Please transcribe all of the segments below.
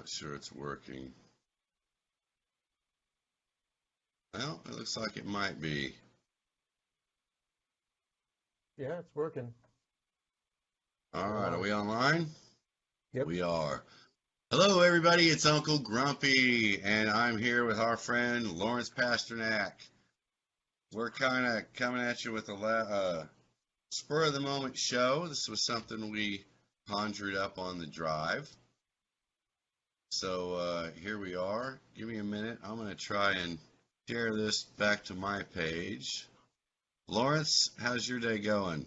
not sure it's working. Well, it looks like it might be. Yeah, it's working. All We're right, are on. we online? Yep. We are. Hello, everybody. It's Uncle Grumpy, and I'm here with our friend Lawrence Pasternack. We're kind of coming at you with a spur of the moment show. This was something we conjured up on the drive. So here we are. Give me a minute. I'm going to try and share this back to my page. Lawrence, how's your day going?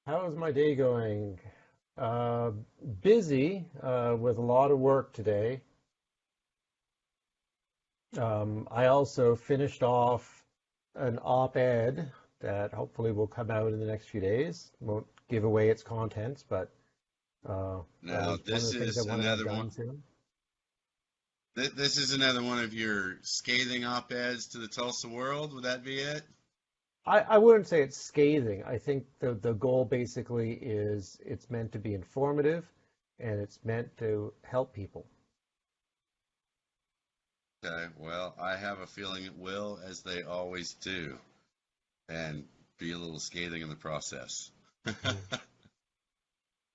How's my day going? Busy with a lot of work today. I also finished off an op-ed that hopefully will come out in the next few days. Won't give away its contents, but that Now, was one of this the things I is want to have another one. done soon. This is another one of your scathing op-eds to the Tulsa world. Would that be it? I wouldn't say it's scathing. I think the goal basically is it's meant to be informative and it's meant to help people. Okay, well, I have a feeling it will, as they always do, and be a little scathing in the process. Mhm.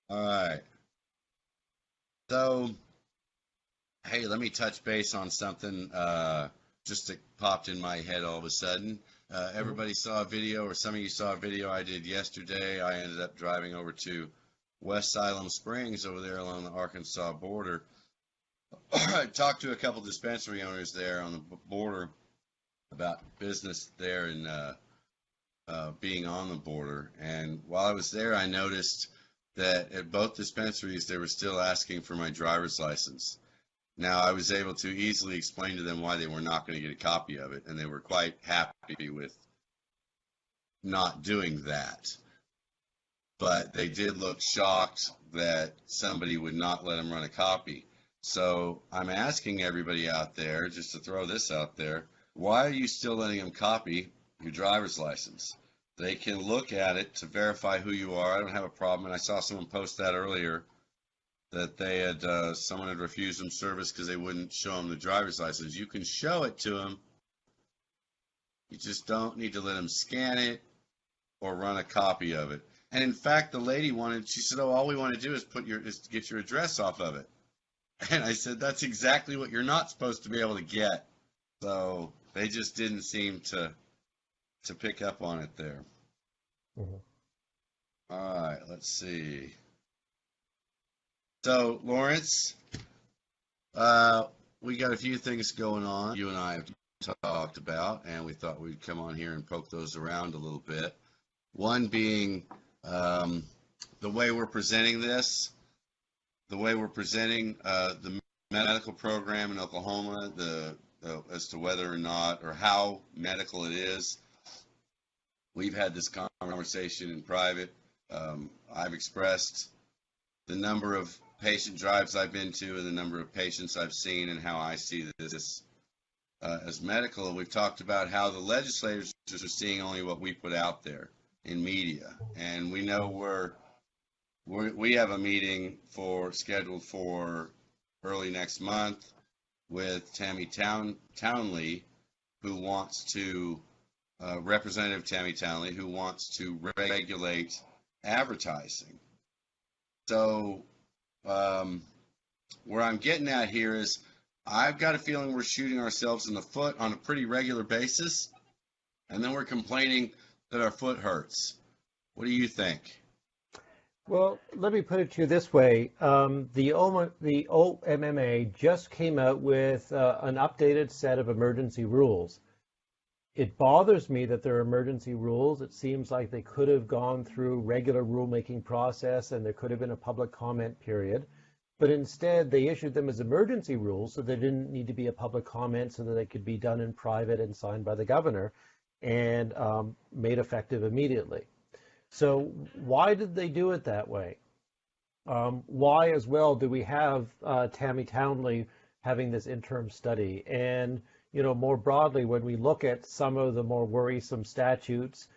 All right. So, hey, let me touch base on something just that popped in my head all of a sudden. Mhm. Everybody saw a video, or some of you saw a video I did yesterday. I ended up driving over to West Siloam Springs over there along the Arkansas border. I talked to a couple dispensary owners there on the border about business there and being on the border. And while I was there, I noticed that at both dispensaries, they were still asking for my driver's license. Now, I was able to easily explain to them why they were not going to get a copy of it, and they were quite happy with not doing that. But they did look shocked that somebody would not let them run a copy. So I'm asking everybody out there, just to throw this out there, why are you still letting them copy your driver's license? They can look at it to verify who you are. I don't have a problem. And I saw someone post that earlier that they had someone had refused them service because they wouldn't show them the driver's license. You can show it to them. You just don't need to let them scan it or run a copy of it. And in fact, the lady she said, "Oh, all we want to do is get your address off of it." And I said, "That's exactly what you're not supposed to be able to get." So they just didn't seem to pick up on it there. Mhm. All right, let's see. So Lawrence, we got a few things going on. You and I have talked about, and we thought we'd come on here and poke those around a little bit. One being the way we're presenting this, the way we're presenting the medical program in Oklahoma, as to whether or not or how medical it is. We've had this conversation in private. I've expressed the number of patient drives I've been to and the number of patients I've seen and how I see this as medical. We've talked about how the legislators are seeing only what we put out there in media, and we know we have a meeting scheduled for early next month with Tammy Townley, who wants to Representative Tammy Townley, who wants to regulate advertising. So where I'm getting at here is I've got a feeling we're shooting ourselves in the foot on a pretty regular basis, and then we're complaining that our foot hurts. What do you think? Well, let me put it to you this way. The OMMA just came out with an updated set of emergency rules. It bothers me that there are emergency rules. It seems like they could have gone through regular rulemaking process and there could have been a public comment period. But instead, they issued them as emergency rules, so there didn't need to be a public comment, so that they could be done in private and signed by the governor and made effective immediately. So why did they do it that way? Why as well do we have Tammy Townley having this interim study? And more broadly, when we look at some of the more worrisome statutes,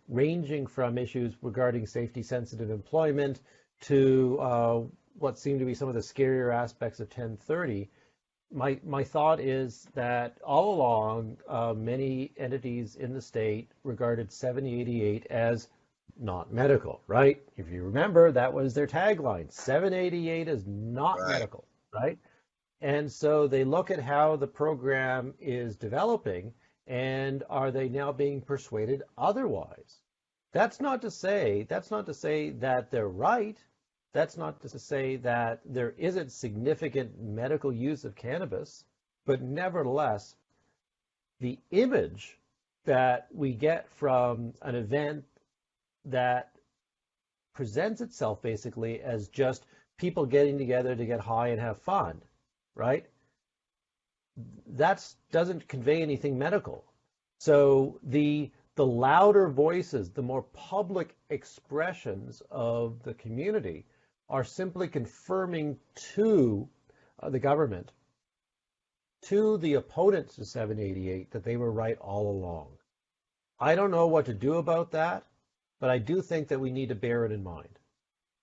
ranging from issues regarding safety-sensitive employment to what seem to be some of the scarier aspects of 1030, my thought is that all along, many entities in the state regarded 7088 as not medical, right? If you remember, that was their tagline. 788 is not Right. medical, right? And so they look at how the program is developing, and are they now being persuaded otherwise? That's not to say that they're right. That's not to say that there isn't significant medical use of cannabis, but nevertheless, the image that we get from an event that presents itself basically as just people getting together to get high and have fun, right? That doesn't convey anything medical. So the louder voices, the more public expressions of the community are simply confirming to the government, to the opponents to 788, that they were right all along. I don't know what to do about that, but I do think that we need to bear it in mind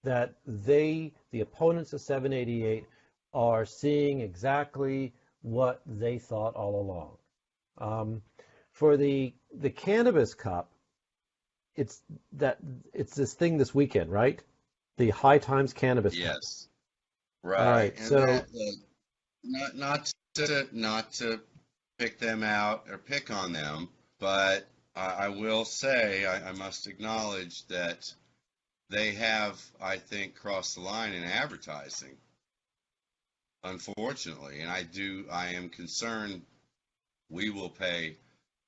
that the opponents of 788, are seeing exactly what they thought all along. For the Cannabis Cup, it's this thing this weekend, right? The High Times Cannabis Cup. Yes. All Right. right. And So that, not to pick them out or pick on them, but I will say I must acknowledge that they have, I think, crossed the line in advertising, unfortunately. And I am concerned we will pay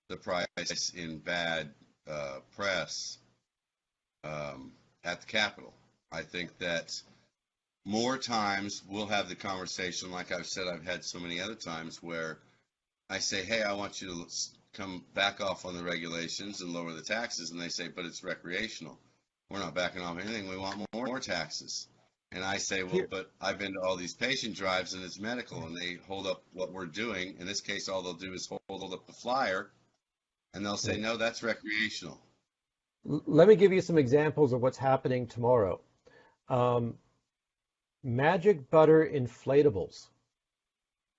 the price in bad press at the Capitol. I think that more times we'll have the conversation, like I've said, I've had so many other times where I say, hey, I want you to come back off on the regulations and lower the taxes. And they say, but it's recreational. We're not backing off anything. We want more taxes. And I say, well, here, but I've been to all these patient drives and it's medical, and they hold up what we're doing. In this case, all they'll do is hold up the flyer and they'll say, no, that's recreational. let me give you some examples of what's happening tomorrow. Magic Butter inflatables,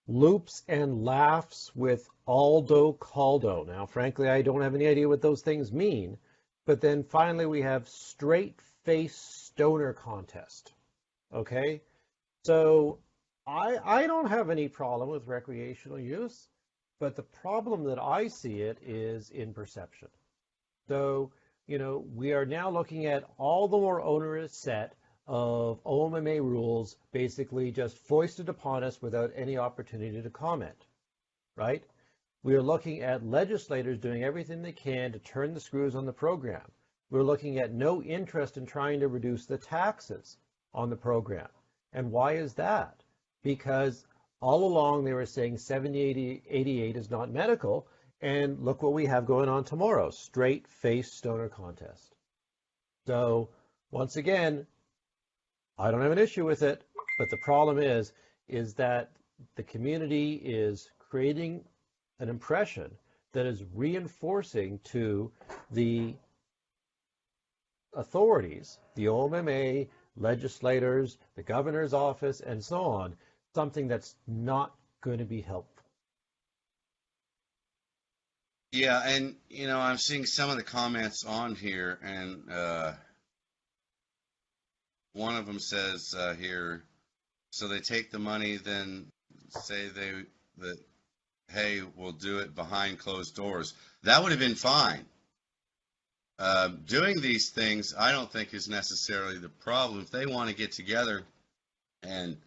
loops and laughs with Aldo Caldo. Now, frankly, I don't have any idea what those things mean. But then finally, we have straight face stoner contest. Okay, so I don't have any problem with recreational use, but the problem that I see it is in perception. So, we are now looking at all the more onerous set of OMMA rules basically just foisted upon us without any opportunity to comment, right? We are looking at legislators doing everything they can to turn the screws on the program. We're looking at no interest in trying to reduce the taxes on the program. And why is that? Because all along they were saying 7088 is not medical, and look what we have going on tomorrow, straight face stoner contest. So once again, I don't have an issue with it, but the problem is that the community is creating an impression that is reinforcing to the authorities, the OMMA, legislators, the governor's office, and so on, something that's not going to be helpful. Yeah, and I'm seeing some of the comments on here, and one of them says here, so they take the money, then say that hey, we'll do it behind closed doors. That would have been fine. Doing these things, I don't think is necessarily the problem. If they want to get together and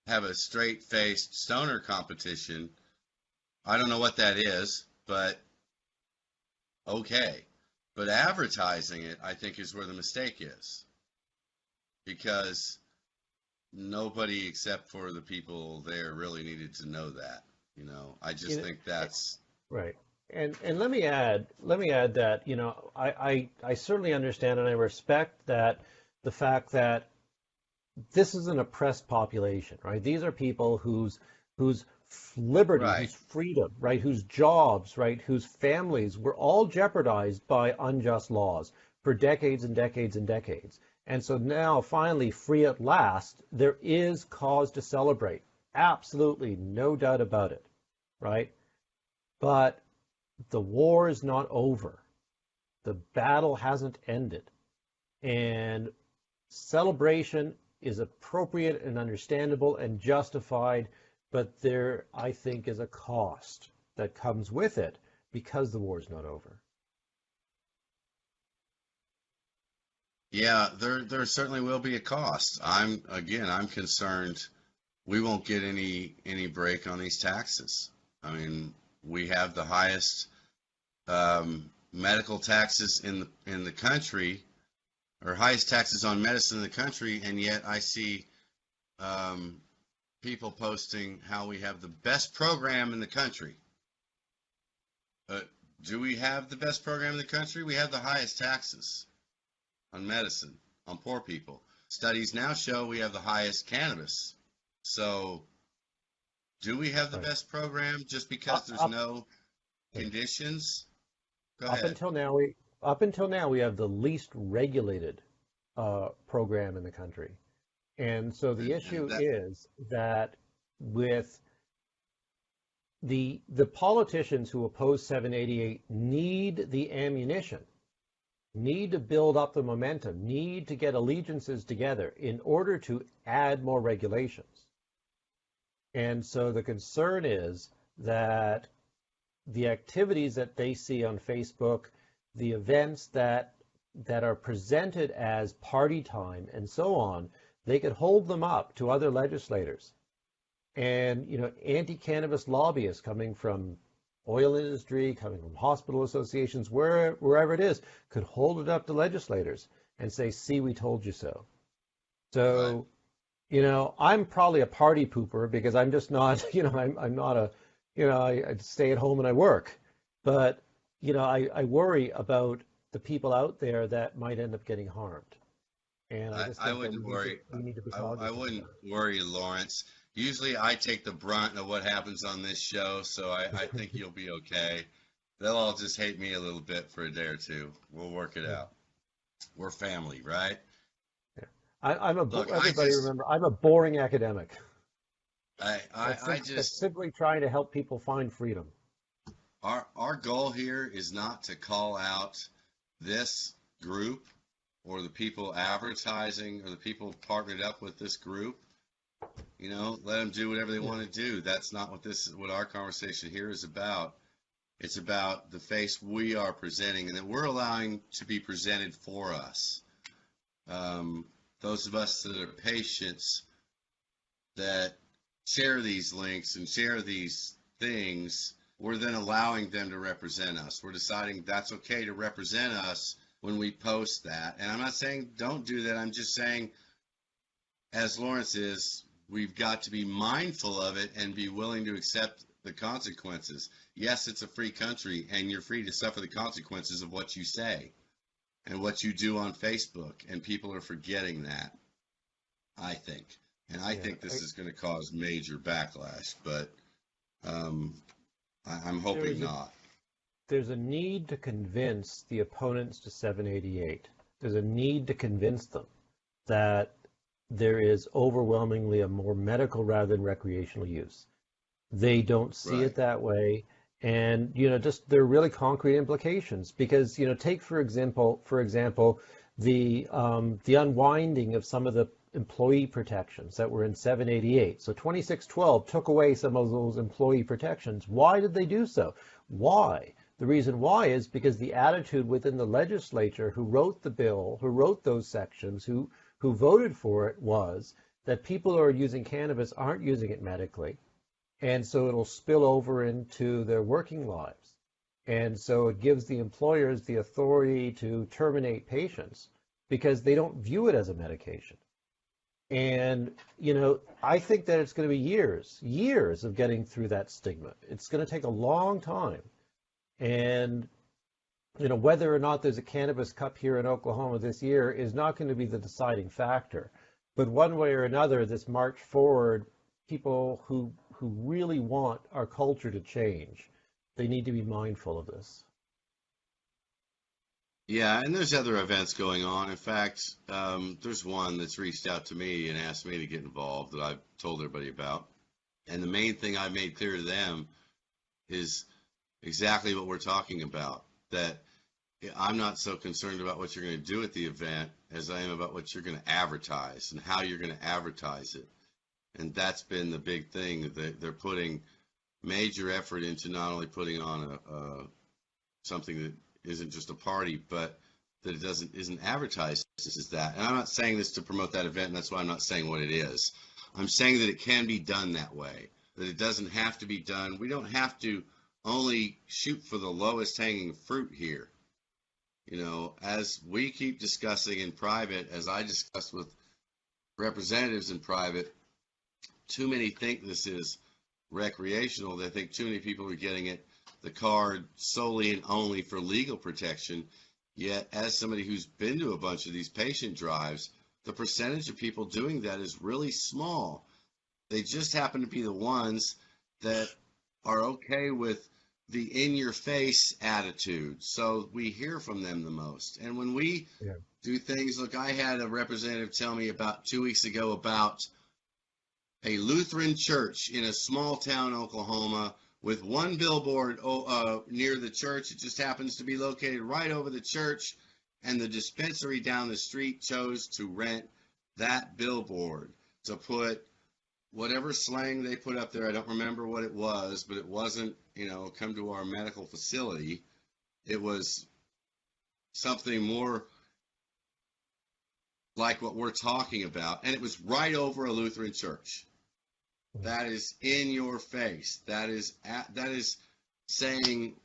have a straight-faced stoner competition, I don't know what that is, but okay. But advertising it, I think, is where the mistake is, because nobody except for the people there really needed to know that. I just think that's right. And let me add that I certainly understand and I respect that the fact that this is an oppressed population, right? These are people whose liberty, right. whose freedom, right, whose jobs, right, whose families were all jeopardized by unjust laws. for decades and decades and decades. And so now, finally, free at last, there is cause to celebrate. Absolutely, no doubt about it, right? But the war is not over. The battle hasn't ended. And celebration is appropriate and understandable and justified, but there, I think, is a cost that comes with it because the war is not over. Yeah, there certainly will be a cost. I'm concerned we won't get any break on these taxes. I mean, we have the highest medical taxes in the country, or highest taxes on medicine in the country, and yet I see people posting how we have the best program in the country. Do we have the best program in the country? We have the highest taxes on medicine, on poor people. Studies now show we have the highest cannabis. So, do we have the Right. best program just because there's no conditions? Go Up ahead. until now, we have the least regulated program in the country. And so the And issue that is that with the politicians who oppose 788 need the ammunition, need to build up the momentum, need to get allegiances together in order to add more regulations. And so the concern is that the activities that they see on Facebook, the events that are presented as party time and so on, they could hold them up to other legislators. And anti-cannabis lobbyists coming from oil industry, coming from hospital associations, wherever it is, could hold it up to legislators and say, "See, we told you so." right. So, I'm probably a party pooper because I'm just not, I'm not a, I stay at home and I work. But, I worry about the people out there that might end up getting harmed. And I just I think that wouldn't worry. we need to be I cognizant of wouldn't that. worry, Lawrence. Usually I take the brunt of what happens on this show, so I think you'll be okay. They'll all just hate me a little bit for a day or two. We'll work it Yeah. out. We're family, right? Yeah. Look, Everybody remember, I'm a boring academic. I That's just, simply trying to help people find freedom. our goal here is not to call out this group or the people advertising or the people partnered up with this group. Let them do whatever they Yeah. want to do. That's not what our conversation here is about. It's about the face we are presenting and that we're allowing to be presented for us. Those of us that are patients that share these links and share these things, we're then allowing them to represent us. We're deciding that's okay to represent us when we post that. And I'm not saying don't do that. I'm just saying, as Lawrence is, we've got to be mindful of it and be willing to accept the consequences. Yes, it's a free country, and you're free to suffer the consequences of what you say and what you do on Facebook. And people are forgetting that, I think. And I Yeah. think this is going to cause major backlash, but I'm hoping There's a not. there's a need to convince the opponents to 788. There's a need to convince them that there is overwhelmingly a more medical rather than recreational use. They don't see Right. it that way. And, just there are really concrete implications because, take for example, the unwinding of some of the employee protections that were in 788. So 2612 took away some of those employee protections. Why did they do so? Why? The reason why is because the attitude within the legislature who wrote the bill, who wrote those sections, who voted for it was that people who are using cannabis aren't using it medically. And so it'll spill over into their working lives. And so it gives the employers the authority to terminate patients because they don't view it as a medication. And, I think that it's going to be years of getting through that stigma. It's going to take a long time. And, whether or not there's a cannabis cup here in Oklahoma this year is not going to be the deciding factor. But one way or another, this march forward, people who really want our culture to change, they need to be mindful of this. Yeah, and there's other events going on. In fact, there's one that's reached out to me and asked me to get involved that I've told everybody about. And the main thing I made clear to them is exactly what we're talking about. That I'm not so concerned about what you're going to do at the event as I am about what you're going to advertise and how you're going to advertise it. And that's been the big thing. That they're putting major effort into not only putting on something that isn't just a party, but that it isn't advertised as that. And I'm not saying this to promote that event, and that's why I'm not saying what it is. I'm saying that it can be done that way, that it doesn't have to be done. We don't have to only shoot for the lowest hanging fruit here. As we keep discussing in private, as I discussed with representatives in private, too many think this is recreational. They think too many people are getting it, the card, solely and only for legal protection. Yet, as somebody who's been to a bunch of these patient drives, the percentage of people doing that is really small. They just happen to be the ones that are okay with the in-your-face attitude. So we hear from them the most. And when we do things, look, I had a representative tell me about 2 weeks ago about a Lutheran church in a small town, Oklahoma, with one billboard near the church. It just happens to be located right over the church, and the dispensary down the street chose to rent that billboard to put whatever slang they put up there. I don't remember what it was, but it wasn't, come to our medical facility. It was something more like what we're talking about, and it was right over a Lutheran church. That is in your face. That is saying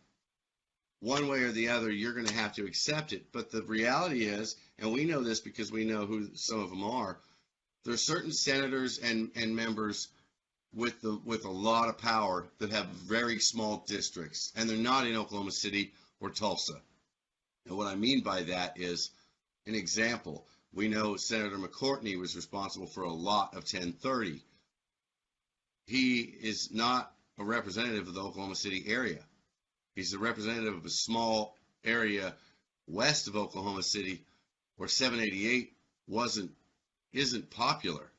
one way or the other, you're going to have to accept it. But the reality is, and we know this because we know who some of them are, there are certain senators and members with a lot of power that have very small districts, and they're not in Oklahoma City or Tulsa. And what I mean by that is, an example, we know Senator McCourtney was responsible for a lot of 1030. He is not a representative of the Oklahoma City area. He's a representative of a small area west of Oklahoma City where 788 isn't popular.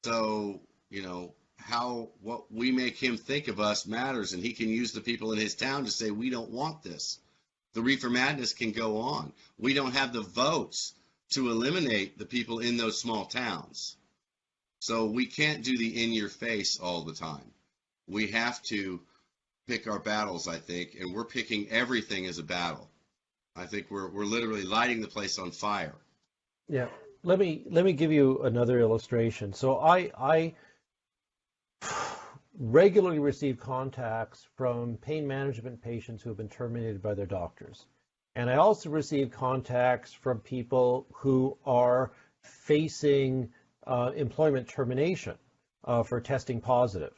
So, what we make him think of us matters, and he can use the people in his town to say, we don't want this. The reefer madness can go on. We don't have the votes to eliminate the people in those small towns. So we can't do the in-your-face all the time. We have to pick our battles, I think, and we're picking everything as a battle. I think we're literally lighting the place on fire. Yeah. Let me give you another illustration. So I regularly receive contacts from pain management patients who have been terminated by their doctors. And I also receive contacts from people who are facing employment termination for testing positive.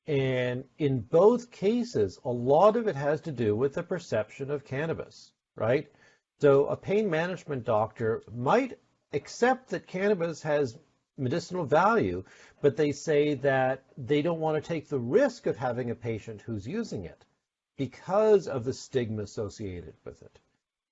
And in both cases, a lot of it has to do with the perception of cannabis, right? So a pain management doctor might accept that cannabis has medicinal value, but they say that they don't want to take the risk of having a patient who's using it because of the stigma associated with it.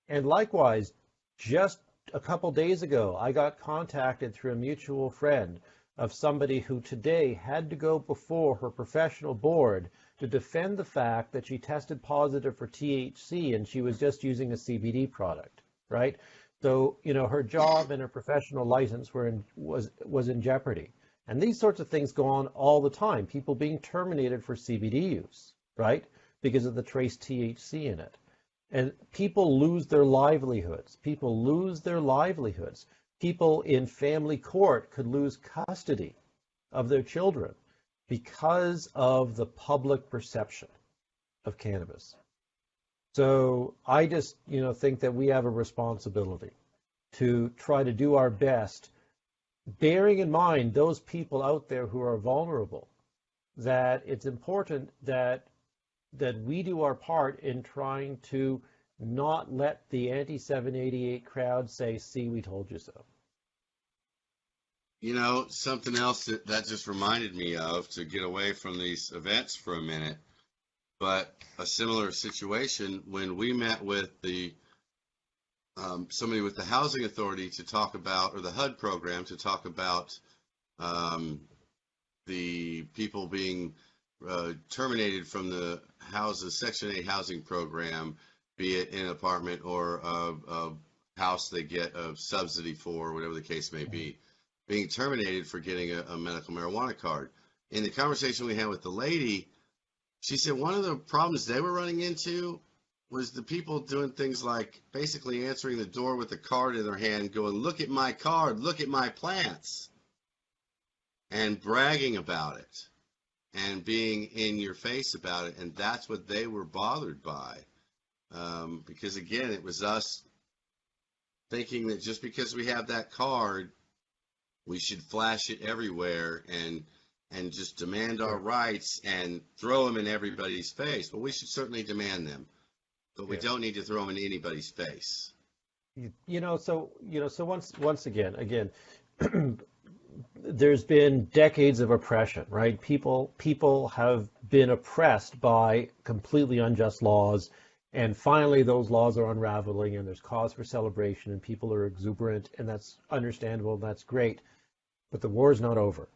And likewise, just a couple days ago, I got contacted through a mutual friend of somebody who today had to go before her professional board to defend the fact that she tested positive for THC and she was just using a CBD product, right? So, her job and her professional license was in jeopardy. And these sorts of things go on all the time. People being terminated for CBD use, right? Because of the trace THC in it. And people lose their livelihoods. People lose their livelihoods. People in family court could lose custody of their children because of the public perception of cannabis. So I just, think that we have a responsibility to try to do our best, bearing in mind those people out there who are vulnerable, that it's important that we do our part in trying to not let the anti-788 crowd say, see, we told you so. Something else that just reminded me of, to get away from these events for a minute, but a similar situation when we met with the somebody with the housing authority to talk about, or the HUD program to talk about the people being terminated from the Section 8 housing program, be it in an apartment or a house they get a subsidy for, whatever the case may be, being terminated for getting a medical marijuana card. In the conversation we had with the lady, she said one of the problems they were running into was the people doing things like basically answering the door with a card in their hand, going, "Look at my card, look at my plants," and bragging about it and being in your face about it. And that's what they were bothered by. Because again, it was us thinking that just because we have that card, we should flash it everywhere and just demand our rights and throw them in everybody's face. Well, we should certainly demand them, but we don't need to throw them in anybody's face. So once again, there's been decades of oppression, right? People have been oppressed by completely unjust laws, and finally those laws are unraveling, and there's cause for celebration, and people are exuberant, and that's understandable, and that's great. But the war is not over,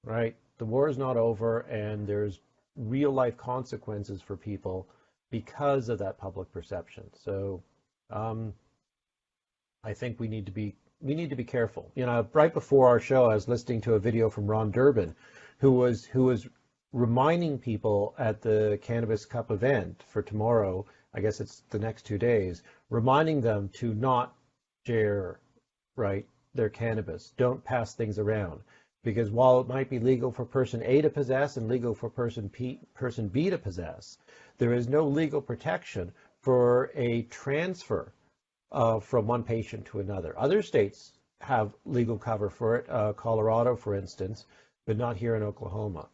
right? The war is not over, and there's real life consequences for people because of that public perception. So I think we need to be careful. Right before our show, I was listening to a video from Ron Durbin, who was reminding people at the Cannabis Cup event for tomorrow, I guess it's the next 2 days, reminding them to not share, right, their cannabis. Don't pass things around. Because while it might be legal for person A to possess and legal for person B to possess, there is no legal protection for a transfer from one patient to another. Other states have legal cover for it, Colorado, for instance, but not here in Oklahoma.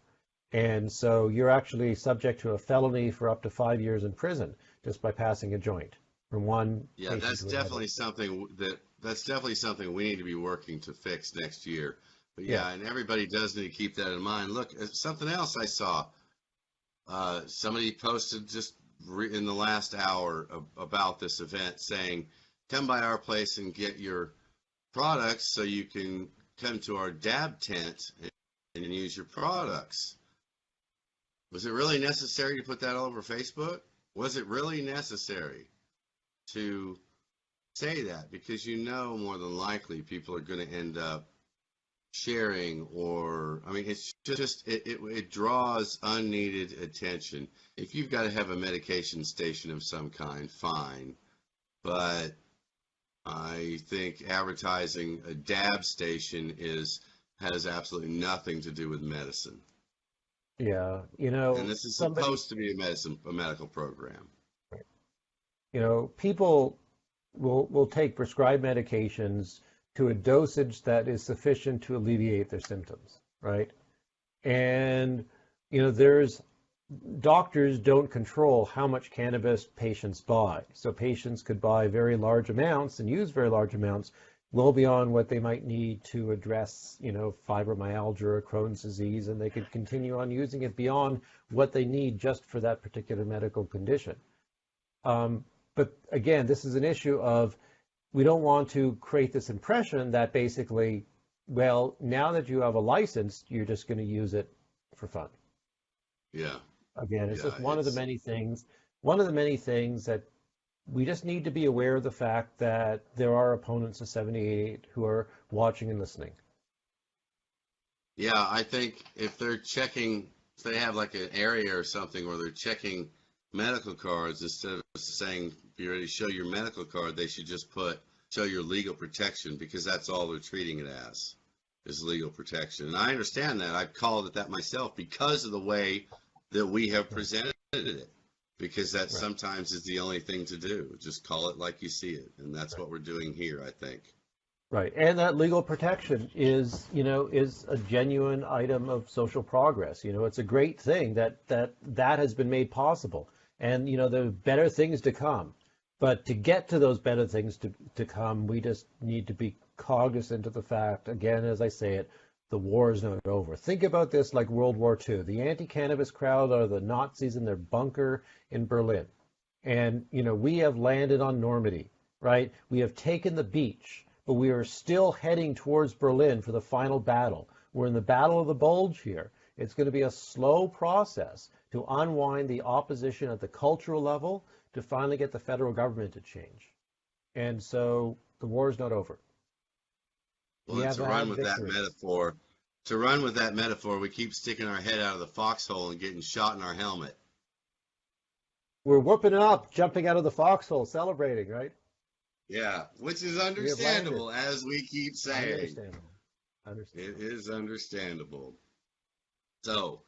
And so you're actually subject to a felony for up to 5 years in prison just by passing a joint from one patient to another. That's definitely something we need to be working to fix next year. But yeah, and everybody does need to keep that in mind. Look, something else I saw. Somebody posted just in the last hour about this event saying, "Come by our place and get your products so you can come to our dab tent and use your products." Was it really necessary to put that all over Facebook? Was it really necessary to say that? Because more than likely people are going to end up sharing, or it's just it draws unneeded attention. If you've got to have a medication station of some kind, fine, but I think advertising a dab station has absolutely nothing to do with medicine. Yeah, and this is supposed to be a medical program. People will take prescribed medications to a dosage that is sufficient to alleviate their symptoms, right? And, doctors don't control how much cannabis patients buy. So patients could buy very large amounts and use very large amounts well beyond what they might need to address, fibromyalgia or Crohn's disease, and they could continue on using it beyond what they need just for that particular medical condition. But again, this is an issue of, we don't want to create this impression that basically, well, now that you have a license, you're just going to use it for fun. Yeah. Again, it's just one of the many things that we just need to be aware of, the fact that there are opponents of 78 who are watching and listening. Yeah, I think if they're checking, if they have like an area or something where they're checking medical cards, instead of saying, "Be ready to show your medical card," they should just put, "Show your legal protection," because that's all they're treating it as, is legal protection. And I understand that. I've called it that myself because of the way that we have presented it, because that sometimes is the only thing to do. Just call it like you see it. And that's what we're doing here, I think. Right. And that legal protection is a genuine item of social progress. It's a great thing that has been made possible. And, there are better things to come. But to get to those better things to come, we just need to be cognizant of the fact, again, as I say it, the war is not over. Think about this like World War II. The anti-cannabis crowd are the Nazis in their bunker in Berlin. And, we have landed on Normandy. right? We have taken the beach, but we are still heading towards Berlin for the final battle. We're in the battle of the bulge here. It's going to be a slow process to unwind the opposition at the cultural level to finally get the federal government to change. And so the war is not over. Well, We and have had victories. to run with that metaphor, we keep sticking our head out of the foxhole and getting shot in our helmet. We're whooping it up, jumping out of the foxhole, celebrating, right? Yeah, which is We have landed. understandable, as we keep saying. Understandable. It Understandable. is understandable. So,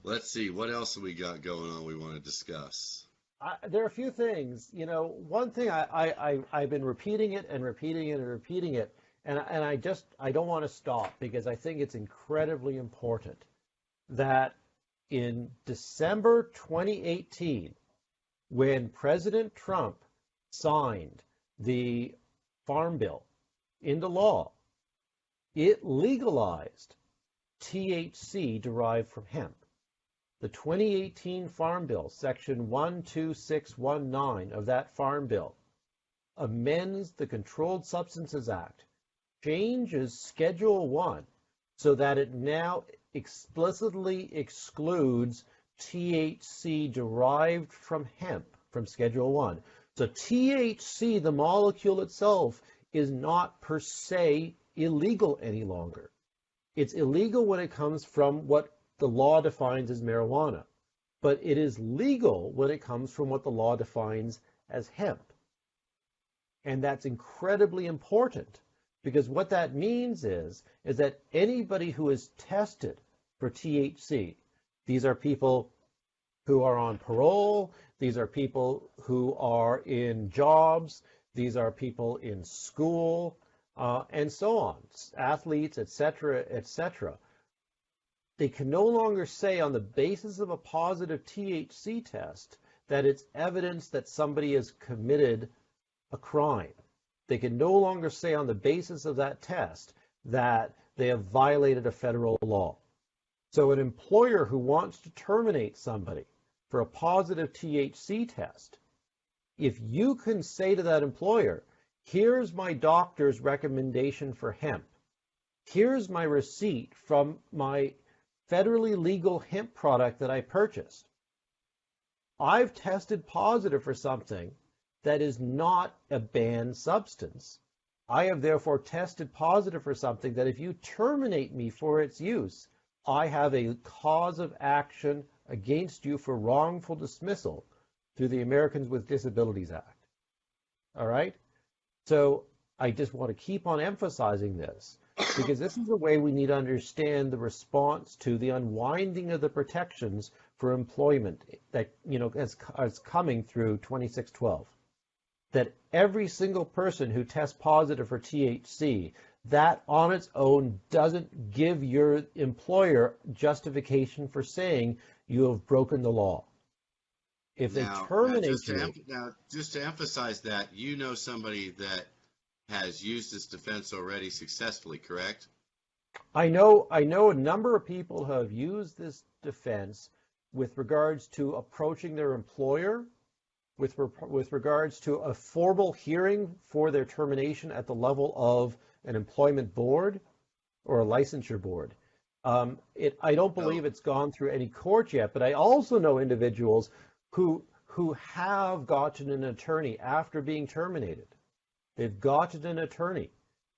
let's see, what else have we got going on we want to discuss? There are a few things. One thing I've been repeating it and repeating it and repeating it, and I don't want to stop because I think it's incredibly important that in December 2018, when President Trump signed the Farm Bill into law, it legalized THC derived from hemp. The 2018 Farm Bill, Section 12619 of that Farm Bill, amends the Controlled Substances Act, changes Schedule 1 so that it now explicitly excludes THC derived from hemp from Schedule 1. So THC, the molecule itself, is not per se illegal any longer. It's illegal when it comes from what the law defines as marijuana, but it is legal when it comes from what the law defines as hemp. And that's incredibly important because what that means is that anybody who is tested for THC, these are people who are on parole, these are people who are in jobs, these are people in school, and so on, athletes, etc., etc. They can no longer say on the basis of a positive THC test that it's evidence that somebody has committed a crime. They can no longer say on the basis of that test that they have violated a federal law. So an employer who wants to terminate somebody for a positive THC test, if you can say to that employer, here's my doctor's recommendation for hemp, here's my receipt from my federally legal hemp product that I purchased, I've tested positive for something that is not a banned substance. I have therefore tested positive for something that if you terminate me for its use, I have a cause of action against you for wrongful dismissal through the Americans with Disabilities Act. All right? So I just want to keep on emphasizing this because this is the way we need to understand the response to the unwinding of the protections for employment that is coming through 2612. That every single person who tests positive for THC, that on its own doesn't give your employer justification for saying you have broken the law. If they terminate you... Just to emphasize that, you know somebody that has used this defense already successfully, correct? I know a number of people who have used this defense with regards to approaching their employer, with regards to a formal hearing for their termination at the level of an employment board or a licensure board. I don't believe it's gone through any court yet, but I also know individuals who have gotten an attorney after being terminated. They've gotten an attorney,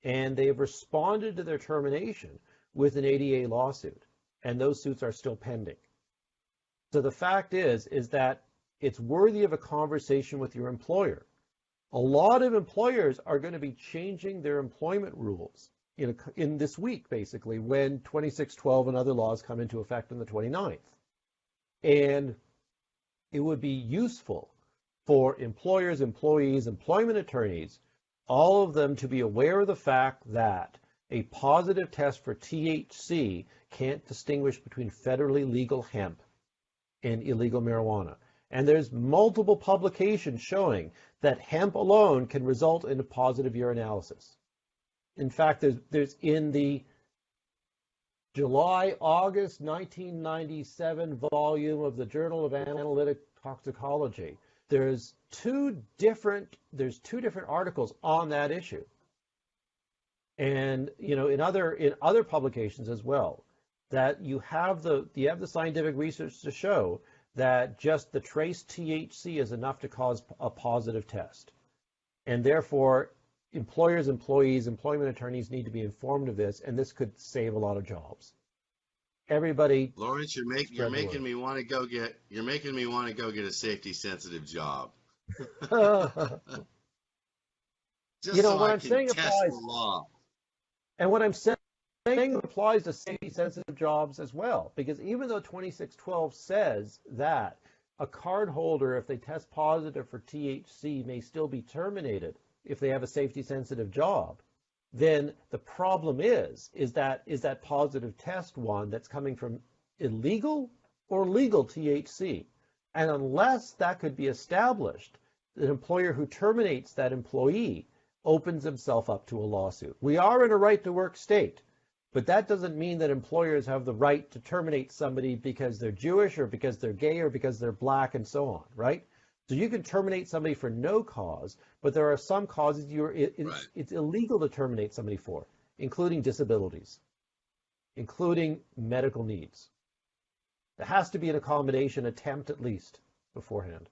and they've responded to their termination with an ADA lawsuit, and those suits are still pending. So the fact is that it's worthy of a conversation with your employer. A lot of employers are going to be changing their employment rules in this week, basically, when 2612 and other laws come into effect on the 29th. And it would be useful for employers, employees, employment attorneys, all of them to be aware of the fact that a positive test for THC can't distinguish between federally legal hemp and illegal marijuana. And there's multiple publications showing that hemp alone can result in a positive urinalysis. In fact, there's in the July-August 1997 volume of the Journal of Analytic Toxicology, there's two different articles on that issue. And in other publications as well, that you have the scientific research to show that just the trace THC is enough to cause a positive test. And therefore, employers, employees, employment attorneys need to be informed of this, and this could save a lot of jobs. Everybody, Lawrence, you're making me want to go get a safety sensitive job. Just so what I I'm can saying test applies, the law. and what I'm saying applies to safety sensitive jobs as well, because even though 2612 says that a card holder, if they test positive for THC, may still be terminated if they have a safety sensitive job, then the problem is that positive test one that's coming from illegal or legal THC. And unless that could be established, the employer who terminates that employee opens himself up to a lawsuit. We are in a right to work state, but that doesn't mean that employers have the right to terminate somebody because they're Jewish or because they're gay or because they're black and so on, right? So you can terminate somebody for no cause, but there are some causes it's illegal to terminate somebody for, including disabilities, including medical needs. There has to be an accommodation attempt at least beforehand.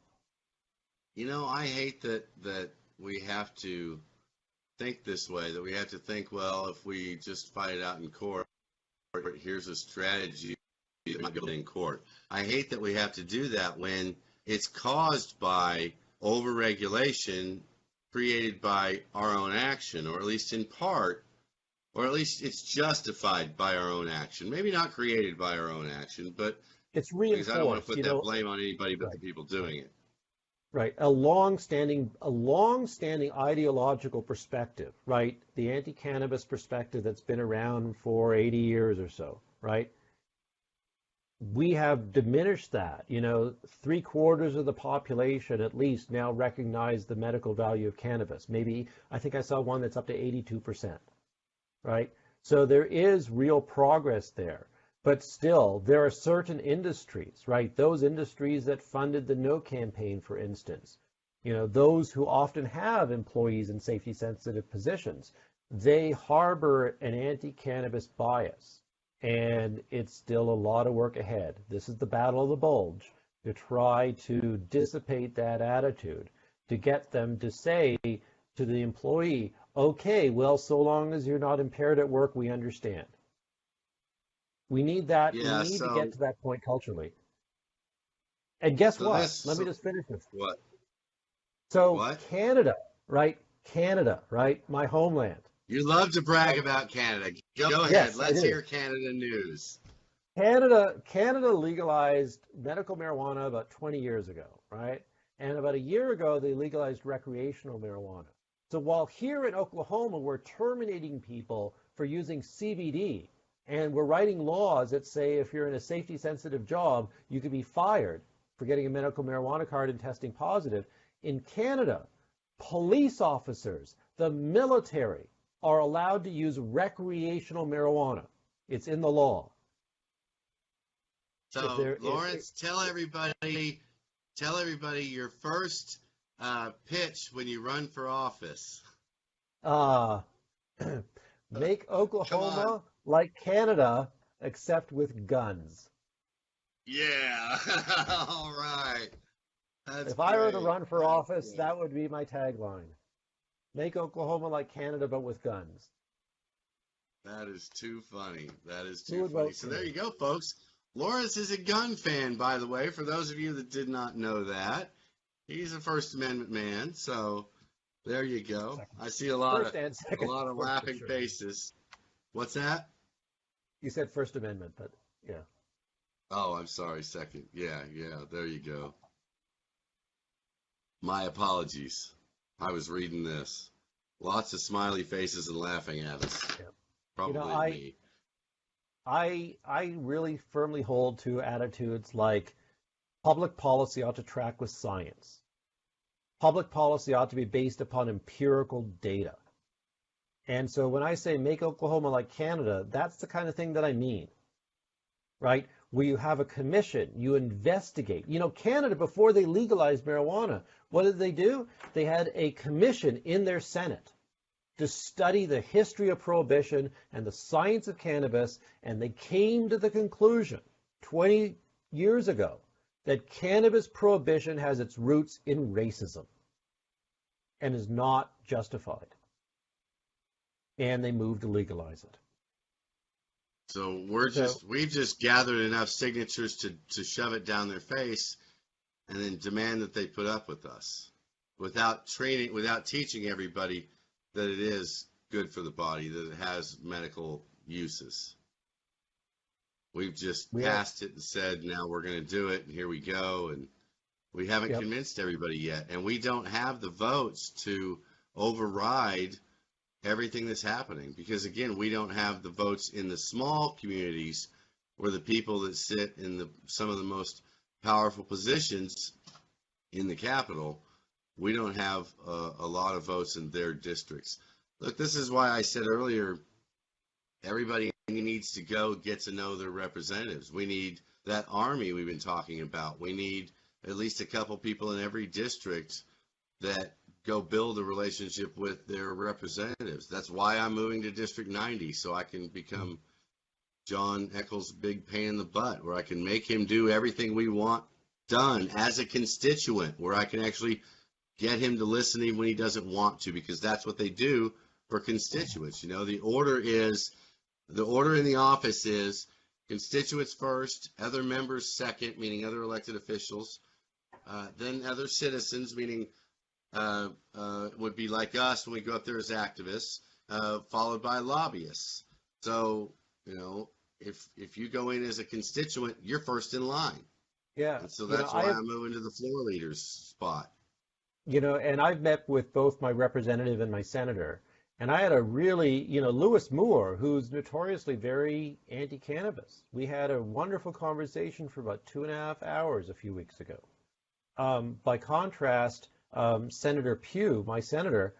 I hate that we have to think this way, that we have to think, well, if we just fight it out in court, here's a strategy that might go in court. I hate that we have to do that when it's caused by overregulation created by our own action, or at least in part, or at least it's justified by our own action. Maybe not created by our own action, but it's reinforced. Because I don't want to put that blame on anybody but the people doing it. Right, a long-standing ideological perspective, right? The anti-cannabis perspective that's been around for 80 years or so, right? We have diminished that. 3/4 of the population at least now recognize the medical value of cannabis. Maybe, I think I saw one that's up to 82%, right? So there is real progress there. But still, there are certain industries, right? Those industries that funded the No campaign, for instance, those who often have employees in safety-sensitive positions, they harbor an anti-cannabis bias. And it's still a lot of work ahead. This is the battle of the bulge, to try to dissipate that attitude, to get them to say to the employee, okay, well, so long as you're not impaired at work, we understand. We need that. Yeah, we need to get to that point culturally. And guess what? Let me just finish this. What? So what? Canada, right? My homeland. You love to brag about Canada. Go ahead. Yes, Let's hear Canada news. Canada legalized medical marijuana about 20 years ago, right? And about a year ago, they legalized recreational marijuana. So while here in Oklahoma, we're terminating people for using CBD, and we're writing laws that say if you're in a safety-sensitive job, you could be fired for getting a medical marijuana card and testing positive. In Canada, police officers, the military, are allowed to use recreational marijuana. It's in the law. So, Lawrence, tell everybody your first pitch when you run for office. Make Oklahoma like Canada, except with guns. Yeah. All right. If I were to run for office, that would be my tagline. Make Oklahoma like Canada, but with guns. That is too funny. So there you go, folks. Lawrence is a gun fan, by the way, for those of you that did not know that. He's a First Amendment man, so there you go. I see a lot of laughing faces. What's that? You said First Amendment, but yeah. Oh, I'm sorry, second. Yeah, there you go. My apologies. I was reading this. Lots of smiley faces and laughing at us. Yeah. Probably me. I really firmly hold to attitudes like public policy ought to track with science. Public policy ought to be based upon empirical data. And so when I say make Oklahoma like Canada, that's the kind of thing that I mean, right? where you have a commission, you investigate. Canada, before they legalized marijuana, what did they do? They had a commission in their Senate to study the history of prohibition and the science of cannabis, and they came to the conclusion 20 years ago that cannabis prohibition has its roots in racism and is not justified. And they moved to legalize it. So we've just gathered enough signatures to shove it down their face and then demand that they put up with us without teaching everybody that it is good for the body, that it has medical uses. We've just passed it and said, now we're going to do it, and here we go. And we haven't convinced everybody yet. And we don't have the votes to override everything that's happening. Because, again, we don't have the votes in the small communities where the people that sit in some of the most powerful positions in the Capitol, we don't have a lot of votes in their districts. Look, this is why I said earlier, everybody needs to go get to know their representatives. We need that army we've been talking about. We need at least a couple people in every district that go build a relationship with their representatives. That's why I'm moving to District 90, so I can become John Eccles' big pain in the butt, where I can make him do everything we want done as a constituent, where I can actually get him to listen even when he doesn't want to, because that's what they do for constituents. The order in the office is constituents first, other members second, meaning other elected officials, then other citizens, meaning would be like us when we go up there as activists, followed by lobbyists. So, if you go in as a constituent, you're first in line. Yeah. And so that's why I'm moving to the floor leader's spot. And I've met with both my representative and my senator. And I had a really, Lewis Moore, who's notoriously very anti-cannabis. We had a wonderful conversation for about 2.5 hours a few weeks ago. By contrast, Senator Pugh, my senator,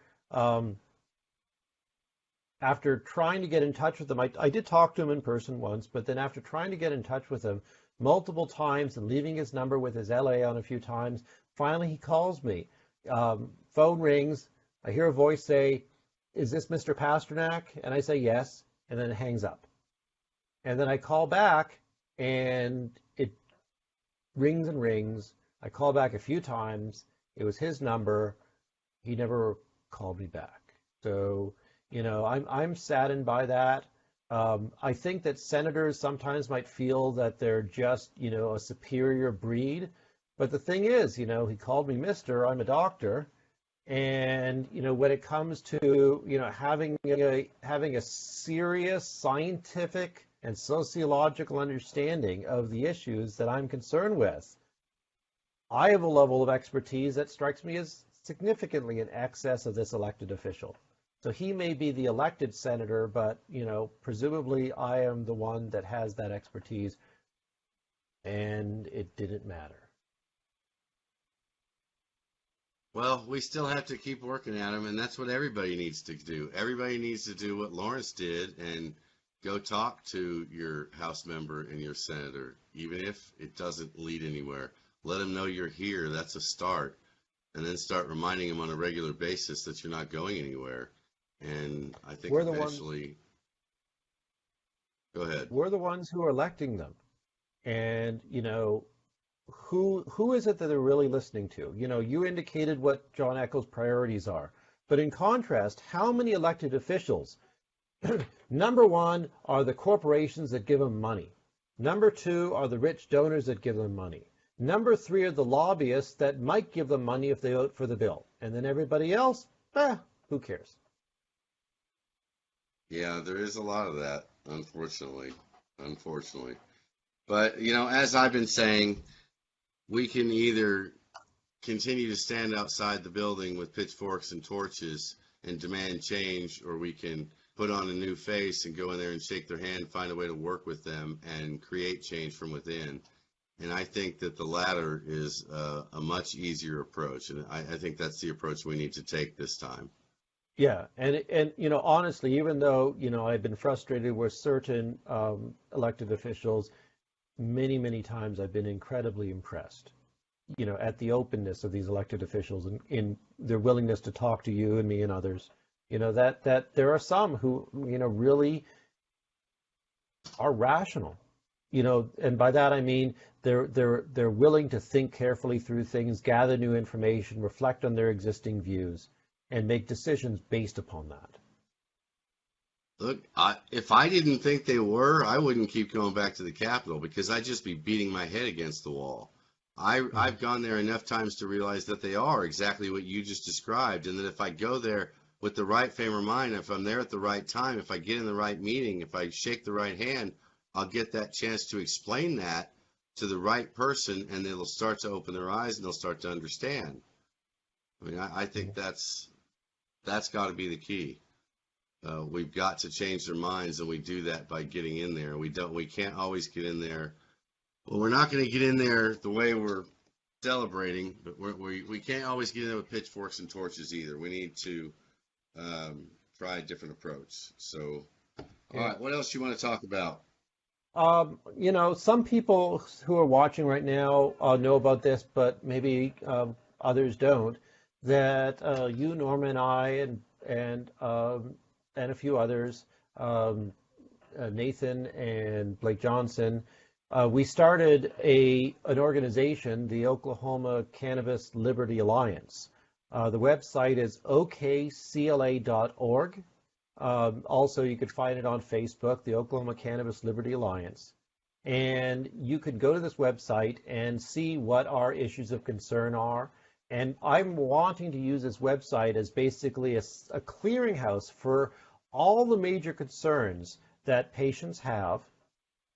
after trying to get in touch with him, I did talk to him in person once, but then after trying to get in touch with him multiple times and leaving his number with his LA on a few times, finally he calls me. Phone rings. I hear a voice say, "Is this Mr. Pasternack?" And I say yes, and then it hangs up. And then I call back, and it rings and rings. I call back a few times. It was his number. He never called me back. So, I'm saddened by that. I think that senators sometimes might feel that they're just, a superior breed. But the thing is, he called me Mr. I'm a doctor. And, when it comes to, having a serious scientific and sociological understanding of the issues that I'm concerned with, I have a level of expertise that strikes me as significantly in excess of this elected official. So he may be the elected senator, but, presumably I am the one that has that expertise, and it didn't matter. Well, we still have to keep working at them, and that's what everybody needs to do. Everybody needs to do what Lawrence did and go talk to your House member and your senator, even if it doesn't lead anywhere. Let them know you're here. That's a start. And then start reminding them on a regular basis that you're not going anywhere. And I think eventually... Go ahead. We're the ones who are electing them. And, who is it that they're really listening to? You indicated what John Eccles' priorities are. But in contrast, how many elected officials, number one, are the corporations that give them money. Number two are the rich donors that give them money. Number three are the lobbyists that might give them money if they vote for the bill. And then everybody else, who cares? Yeah, there is a lot of that, unfortunately. But, as I've been saying, we can either continue to stand outside the building with pitchforks and torches and demand change, or we can put on a new face and go in there and shake their hand, find a way to work with them and create change from within. And I think that the latter is a much easier approach. And I think that's the approach we need to take this time. Yeah. And honestly, even though, I've been frustrated with certain elected officials, many, many times I've been incredibly impressed, at the openness of these elected officials and in their willingness to talk to you and me and others. That there are some who, really are rational, and by that I mean they're willing to think carefully through things, gather new information, reflect on their existing views, and make decisions based upon that. Look, if I didn't think they were, I wouldn't keep going back to the Capitol because I'd just be beating my head against the wall. Mhm. I've gone there enough times to realize that they are exactly what you just described, and that if I go there with the right frame of mind, if I'm there at the right time, if I get in the right meeting, if I shake the right hand, I'll get that chance to explain that to the right person, and they'll start to open their eyes and they'll start to understand. I mean, I think that's got to be the key. We've got to change their minds, and we do that by getting in there. We can't always get in there. Well, we're not going to get in there the way we're celebrating, but we can't always get in there with pitchforks and torches either. We need to try a different approach. So, all Yeah. right, what else you want to talk about? Some people who are watching right now know about this, but maybe others don't. That you, Norma, and I, and a few others, um, Nathan and Blake Johnson, we started an organization, the Oklahoma Cannabis Liberty Alliance. The website is okcla.org. Also, you could find it on Facebook, the Oklahoma Cannabis Liberty Alliance. And you could go to this website and see what our issues of concern are. And I'm wanting to use this website as basically a clearinghouse for all the major concerns that patients have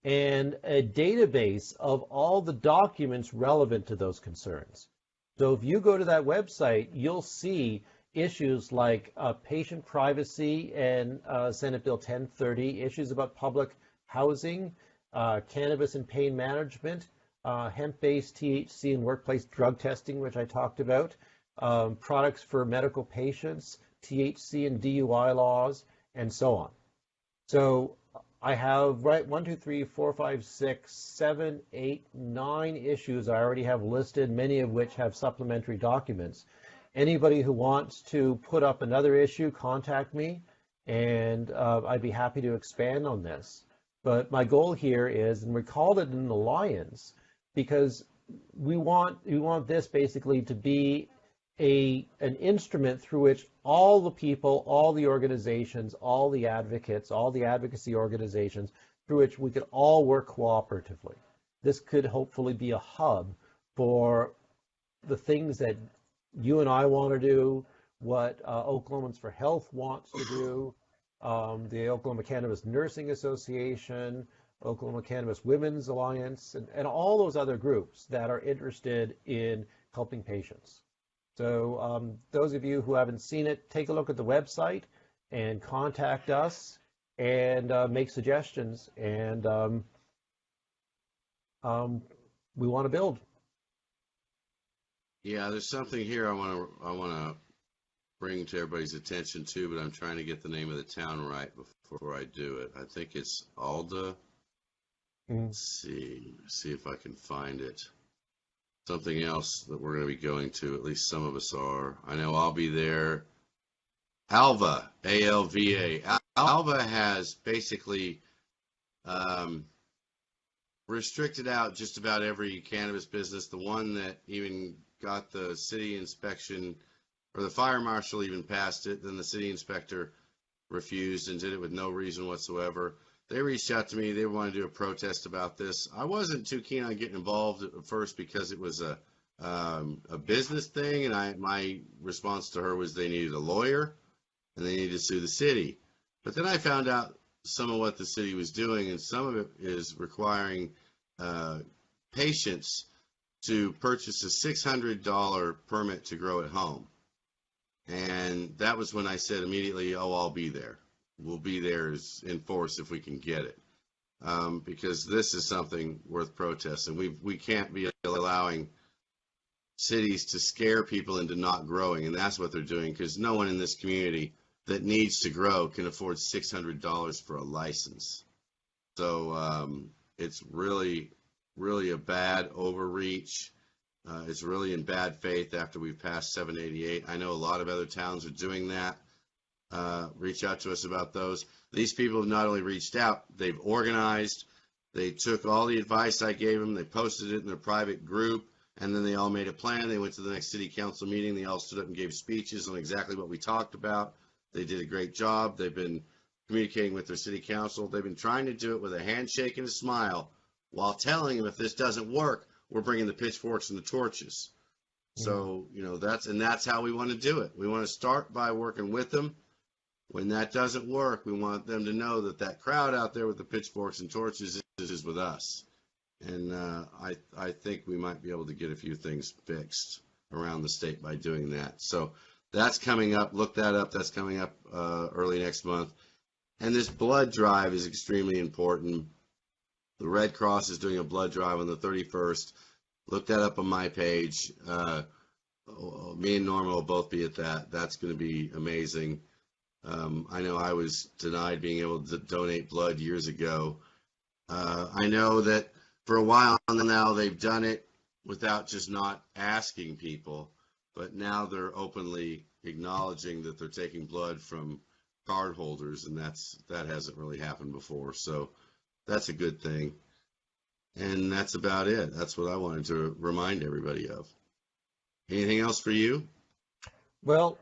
and a database of all the documents relevant to those concerns. So if you go to that website, you'll see issues like patient privacy and Senate Bill 1030, issues about public housing, cannabis and pain management, hemp-based THC and workplace drug testing, which I talked about, products for medical patients, THC and DUI laws, and so on. So I have, right, 1, 2, 3, 4, 5, 6, 7, 8, 9 issues I already have listed, many of which have supplementary documents. Anybody who wants to put up another issue, contact me, and I'd be happy to expand on this. But my goal here is, and we called it an alliance, because we want this basically to be an instrument through which all the people, all the organizations, all the advocates, all the advocacy organizations, through which we could all work cooperatively. This could hopefully be a hub for the things that you and I want to do, what Oklahomans for Health wants to do, the Oklahoma Cannabis Nursing Association, Oklahoma Cannabis Women's Alliance, and all those other groups that are interested in helping patients. So those of you who haven't seen it, take a look at the website and contact us and make suggestions. And we want to build. Yeah, there's something here I want to bring to everybody's attention too, but I'm trying to get the name of the town right before I do it. I think it's Alda. Mm. See if I can find it. Something else that we're going to be going to, at least some of us are. I know I'll be there. Alva, A-L-V-A. Alva has basically restricted out just about every cannabis business. The one that even got the city inspection, or the fire marshal even passed it, then the city inspector refused and did it with no reason whatsoever. They reached out to me. They wanted to do a protest about this. I wasn't too keen on getting involved at first because it was a business thing, and my response to her was they needed a lawyer and they needed to sue the city. But then I found out some of what the city was doing, and some of it is requiring patients to purchase a $600 permit to grow at home. And that was when I said immediately, oh, I'll be there. We'll be there in force if we can get it. Because this is something worth protesting. We can't be allowing cities to scare people into not growing, and that's what they're doing, because no one in this community that needs to grow can afford $600 for a license. So it's really really a bad overreach. It's really in bad faith after we've passed 788. I know a lot of other towns are doing that. Reach out to us about those. These people have not only reached out, they've organized. They took all the advice I gave them. They posted it in their private group, and then they all made a plan. They went to the next city council meeting. They all stood up and gave speeches on exactly what we talked about. They did a great job. They've been communicating with their city council. They've been trying to do it with a handshake and a smile while telling them if this doesn't work, we're bringing the pitchforks and the torches. So, that's how we want to do it. We want to start by working with them. When that doesn't work, we want them to know that crowd out there with the pitchforks and torches is with us. And I think we might be able to get a few things fixed around the state by doing that. So that's coming up. Look that up. That's coming up early next month. And this blood drive is extremely important. The Red Cross is doing a blood drive on the 31st. Look that up on my page. Me and Norma will both be at that. That's going to be amazing. I know I was denied being able to donate blood years ago. I know that for a while now they've done it without just not asking people, but now they're openly acknowledging that they're taking blood from card holders, and that hasn't really happened before. So that's a good thing. And that's about it. That's what I wanted to remind everybody of. Anything else for you? Well,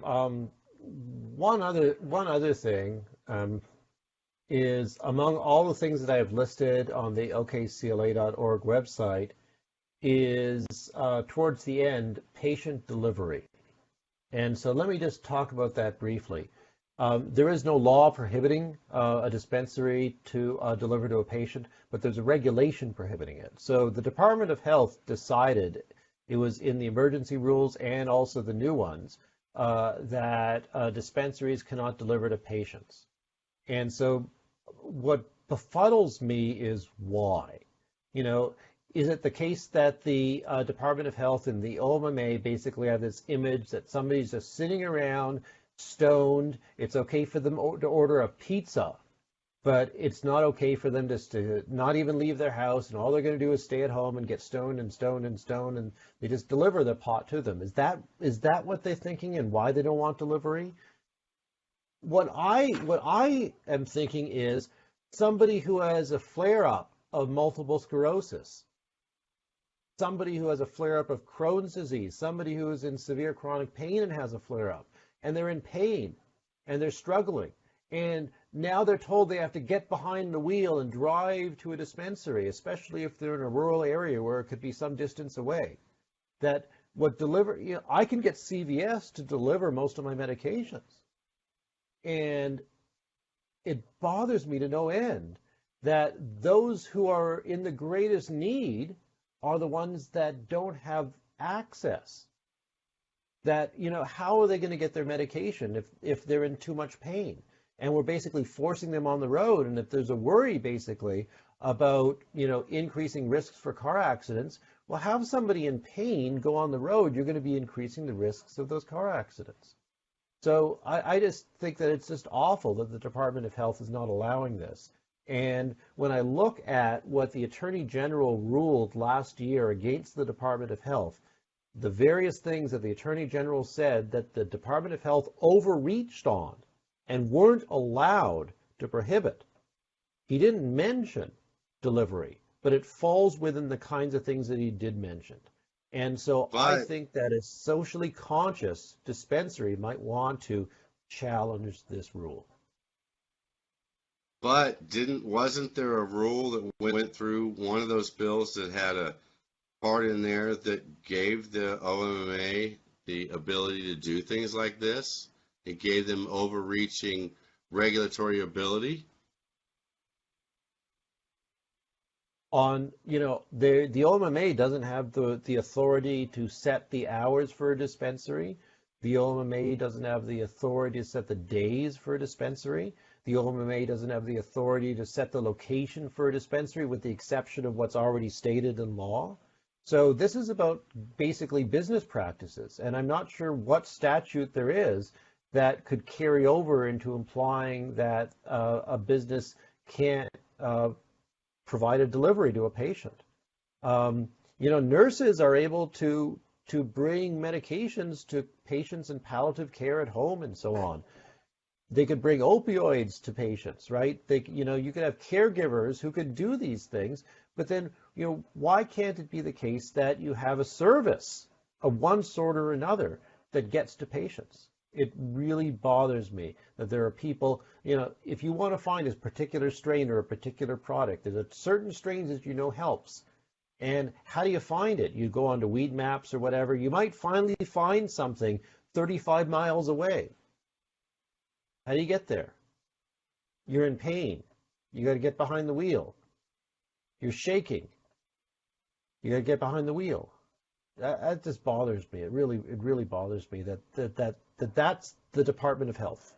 one other thing is among all the things that I have listed on the okcla.org website is towards the end, patient delivery. And so let me just talk about that briefly. There is no law prohibiting a dispensary to deliver to a patient, but there's a regulation prohibiting it. So the Department of Health decided, it was in the emergency rules and also the new ones, that dispensaries cannot deliver to patients. And so what befuddles me is why. Is it the case that the Department of Health and the OMMA basically have this image that somebody's just sitting around stoned? It's okay for them to order a pizza, but it's not okay for them just to not even leave their house, and all they're going to do is stay at home and get stoned and stoned and stoned, and they just deliver the pot to them. Is that what they're thinking, and why they don't want delivery? What I am thinking is somebody who has a flare-up of multiple sclerosis, somebody who has a flare-up of Crohn's disease, somebody who is in severe chronic pain and has a flare-up, and they're in pain and they're struggling, and now they're told they have to get behind the wheel and drive to a dispensary, especially if they're in a rural area where it could be some distance away. I can get CVS to deliver most of my medications. And it bothers me to no end that those who are in the greatest need are the ones that don't have access. That, how are they going to get their medication if they're in too much pain? And we're basically forcing them on the road. And if there's a worry basically about, increasing risks for car accidents, well, have somebody in pain go on the road, you're going to be increasing the risks of those car accidents. So I just think that it's just awful that the Department of Health is not allowing this. And when I look at what the Attorney General ruled last year against the Department of Health, the various things that the Attorney General said that the Department of Health overreached on and weren't allowed to prohibit. He didn't mention delivery, but it falls within the kinds of things that he did mention. And so I think that a socially conscious dispensary might want to challenge this rule. But wasn't there a rule that went through one of those bills that had a part in there that gave the OMMA the ability to do things like this? It gave them overreaching regulatory ability. The OMMA doesn't have the authority to set the hours for a dispensary. The OMMA doesn't have the authority to set the days for a dispensary. The OMMA doesn't have the authority to set the location for a dispensary, with the exception of what's already stated in law. So this is about basically business practices, and I'm not sure what statute there is that could carry over into implying that a business can't provide a delivery to a patient. Nurses are able to bring medications to patients in palliative care at home and so on. They could bring opioids to patients, right? You could have caregivers who could do these things, but then, why can't it be the case that you have a service of one sort or another that gets to patients? It really bothers me that there are people, if you want to find a particular strain or a particular product, there's a certain strains that helps. And how do you find it? You go onto Weed Maps or whatever. You might finally find something 35 miles away. How do you get there? You're in pain. You got to get behind the wheel. You're shaking. You got to get behind the wheel. That just bothers me. It really bothers me that's the Department of Health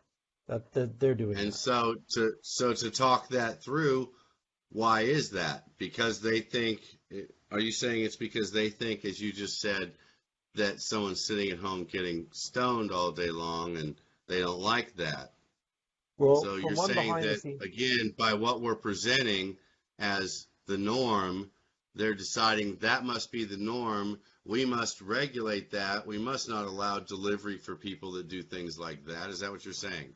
that they're doing. And that. so to talk that through, why is that? Because they think, are you saying it's because they think, as you just said, that someone's sitting at home getting stoned all day long and they don't like that? Well, So you're saying that, again, by what we're presenting as the norm, they're deciding that must be the norm. We must regulate that. We must not allow delivery for people that do things like that. Is that what you're saying?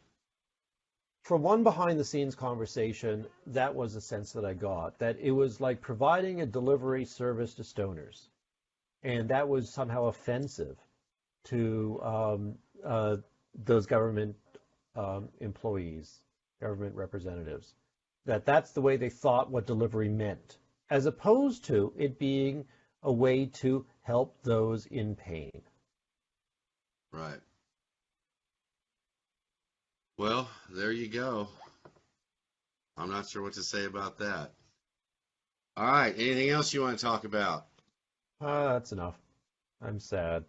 From one behind the scenes conversation, that was the sense that I got, that it was like providing a delivery service to stoners. And that was somehow offensive to those government employees, government representatives, that's the way they thought what delivery meant, as opposed to it being a way to help those in pain. Right. Well, there you go. I'm not sure what to say about that. All right. Anything else you want to talk about? That's enough. I'm sad.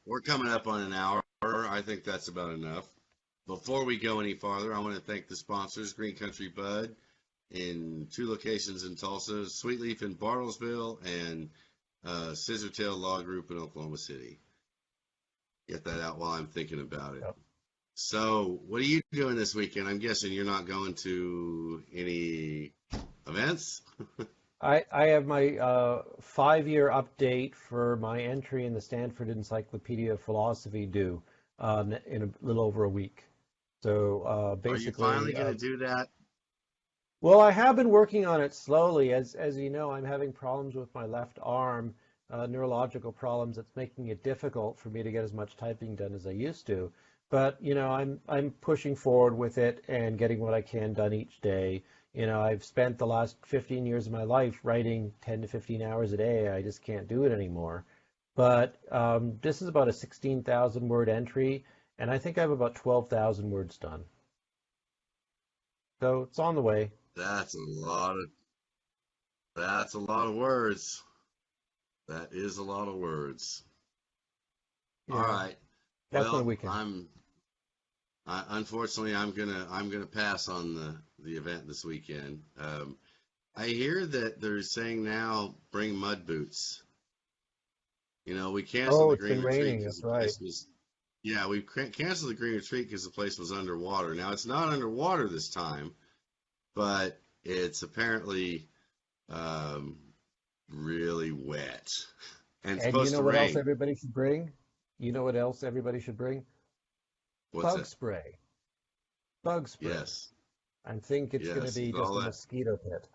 We're coming up on an hour. I think that's about enough. Before we go any farther, I want to thank the sponsors, Green Country Bud in 2 locations in Tulsa, Sweetleaf in Bartlesville, and Scissortail Law Group in Oklahoma City. Get that out while I'm thinking about it. Yep. So what are you doing this weekend? I'm guessing you're not going to any events? I have my 5-year update for my entry in the Stanford Encyclopedia of Philosophy due in a little over a week. So basically, are you finally going to do that? Well, I have been working on it slowly. As you know, I'm having problems with my left arm, neurological problems. That's making it difficult for me to get as much typing done as I used to. But I'm pushing forward with it and getting what I can done each day. I've spent the last 15 years of my life writing 10 to 15 hours a day. I just can't do it anymore. But this is about a 16,000 word entry, and I think I have about 12,000 words done. So it's on the way. That's a lot of words. That is a lot of words. Yeah, All right. that's my Well, weekend. unfortunately I'm gonna pass on the event this weekend. I hear that they're saying now bring mud boots. We canceled Oh, the it's Green been Retreat raining. because That's the right. place was. Yeah, we canceled the Green Retreat because the place was underwater. Now it's not underwater this time, but it's apparently really wet, and it's And you supposed know to what else rain. everybody should bring? You know what else everybody should bring? What's Bug that? spray. Bug spray. Yes, I think it's going to yes. be just a mosquito pit.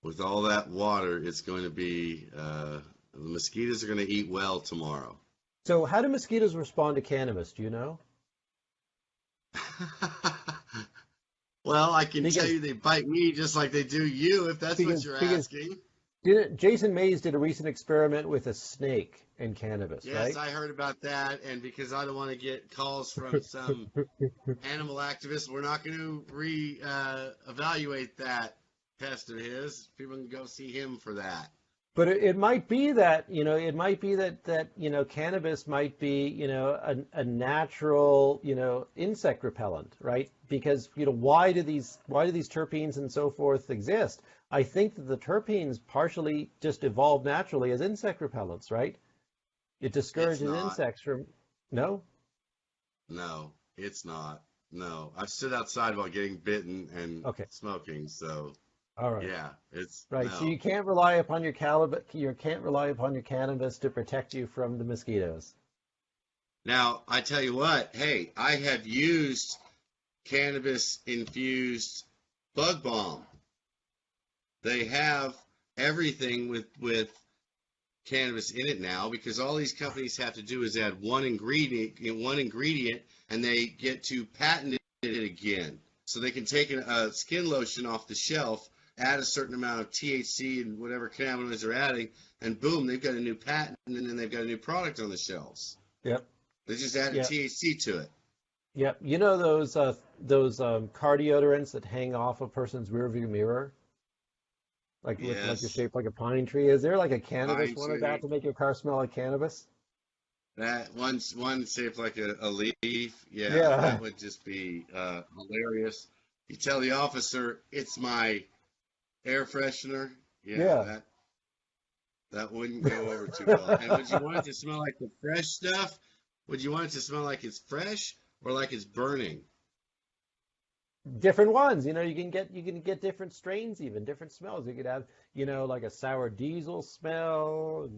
With all that water, it's going to be the mosquitoes are going to eat well tomorrow. So how do mosquitoes respond to cannabis? Do you know? Well, I can tell Because you they bite me just like they do you, if that's what you're because asking. Jason Mays did a recent experiment with a snake and cannabis, Yes, right? I heard about that, and because I don't want to get calls from some animal activists, we're not going to evaluate that test of his. People can go see him for that. But it might be that, cannabis might be, a natural, insect repellent, right? Because, why do these terpenes and so forth exist? I think that the terpenes partially just evolved naturally as insect repellents, right? It It's discourages not. insects from, no? No, it's not. No, I've stood outside while getting bitten and Okay. smoking, so All right. Yeah, it's Right. So no. you can't rely upon your cannabis. You can't rely upon your cannabis to protect you from the mosquitoes. Now, I tell you what, hey, I have used cannabis infused bug balm. They have everything with cannabis in it now because all these companies have to do is add one ingredient, and they get to patent it again. So they can take a skin lotion off the shelf, add a certain amount of THC and whatever cannabinoids they're adding, and boom, they've got a new patent, and then they've got a new product on the shelves. Yep. They just added Yep. THC to it. Yep. You know those car deodorants that hang off a person's rearview mirror, like with like they're Yes, shaped like a pine tree? Is there like a cannabis pine one of that tree. to make your car smell like cannabis? That one shaped like a leaf. Yeah, that Yeah. would just be hilarious. You tell the officer it's my air freshener. Yeah, Yeah. that wouldn't go over too well. And would you want it to smell like the fresh stuff? Would you want it to smell like it's fresh or like it's burning? Different ones, you can get different strains, even different smells. You could have, like a sour diesel smell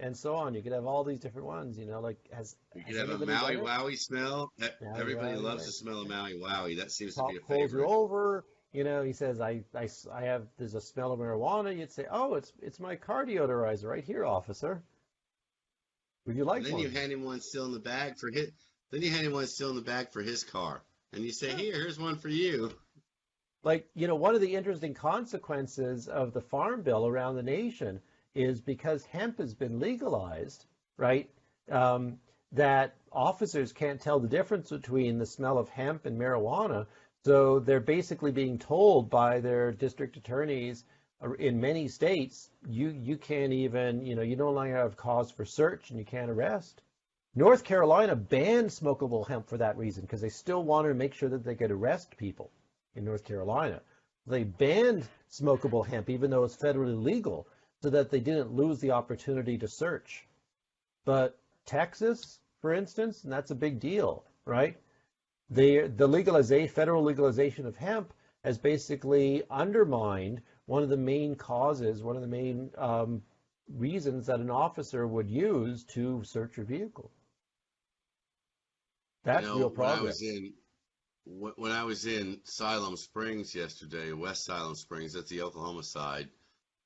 and so on. You could have all these different ones, like You could has have a anybody Maui done it? Wowie smell. Yeah, Everybody well, loves right. the smell of Maui Wowie. That seems to be a Pulls you favorite. over, he says, I have, there's a smell of marijuana. You'd say, oh, it's my car deodorizer right here, officer. Would you And like then you one? hand him one still in the bag for his. Then you hand him one still in the bag for his car, and you say, Yeah. here's one for you." Like, one of the interesting consequences of the farm bill around the nation is because hemp has been legalized, right? Um, that officers can't tell the difference between the smell of hemp and marijuana. So they're basically being told by their district attorneys in many states, you can't even, you no longer have cause for search and you can't arrest. North Carolina banned smokable hemp for that reason because they still wanted to make sure that they could arrest people in North Carolina. They banned smokable hemp, even though it's federally legal, so that they didn't lose the opportunity to search. But Texas, for instance, and that's a big deal, right? The federal legalization of hemp has basically undermined one of the main causes, one of the main reasons that an officer would use to search your vehicle. You That's real know, progress. when I was in Siloam Springs yesterday, West Siloam Springs, that's the Oklahoma side,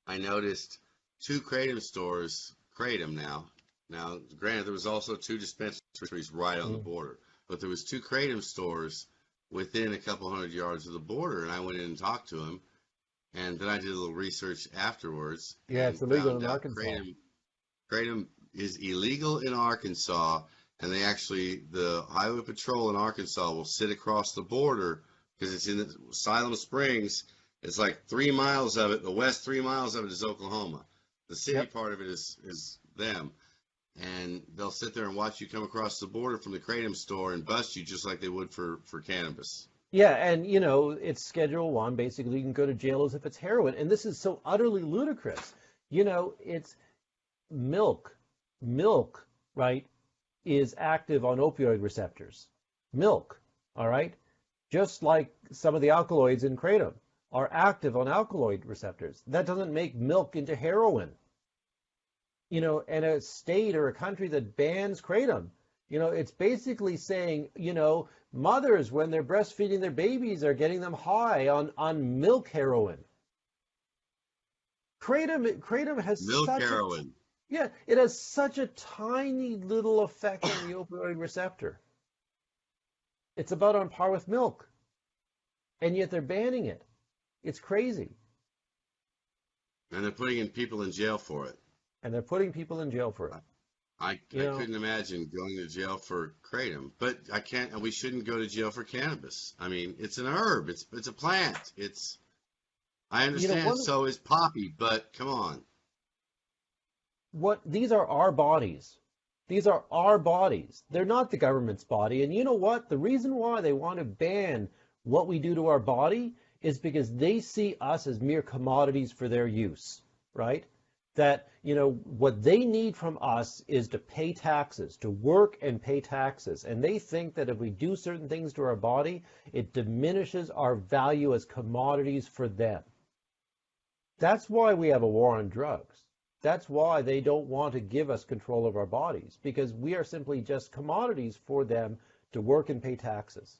I noticed two Kratom stores, Kratom now. Now, granted, there was also two dispensaries right on the Mm. border, but there was two Kratom stores within a couple hundred yards of the border, and I went in and talked to them, and then I did a little research afterwards Yeah, and it's illegal found in out Arkansas. Kratom is illegal in Arkansas, and the Highway Patrol in Arkansas will sit across the border because it's in Siloam Springs. It's like 3 miles of it. The west 3 miles of it is Oklahoma. The city Yep. part of it is them, and they'll sit there and watch you come across the border from the Kratom store and bust you just like they would for cannabis. Yeah, and it's Schedule 1. Basically, you can go to jail as if it's heroin. And this is so utterly ludicrous. It's milk. Milk, right, is active on opioid receptors. Milk, all right? Just like some of the alkaloids in kratom are active on alkaloid receptors. That doesn't make milk into heroin. And a state or a country that bans kratom, it's basically saying, mothers, when they're breastfeeding their babies, are getting them high on milk heroin. Kratom has Milk such a, heroin. yeah, it has such a tiny little effect on the opioid receptor. It's about on par with milk, and yet they're banning it. It's crazy. And they're putting in people in jail for it. And they're putting people in jail for it. I couldn't imagine going to jail for kratom, but I can't, and we shouldn't go to jail for cannabis. I mean, it's an herb. It's a plant. I You know, understand one so is poppy, but come on. what these are our bodies. These are our bodies. They're not the government's body. And you know what? The reason why they want to ban what we do to our body is because they see us as mere commodities for their use, right? That, what they need from us is to pay taxes, to work and pay taxes. And they think that if we do certain things to our body, it diminishes our value as commodities for them. That's why we have a war on drugs. That's why they don't want to give us control of our bodies, because we are simply just commodities for them to work and pay taxes.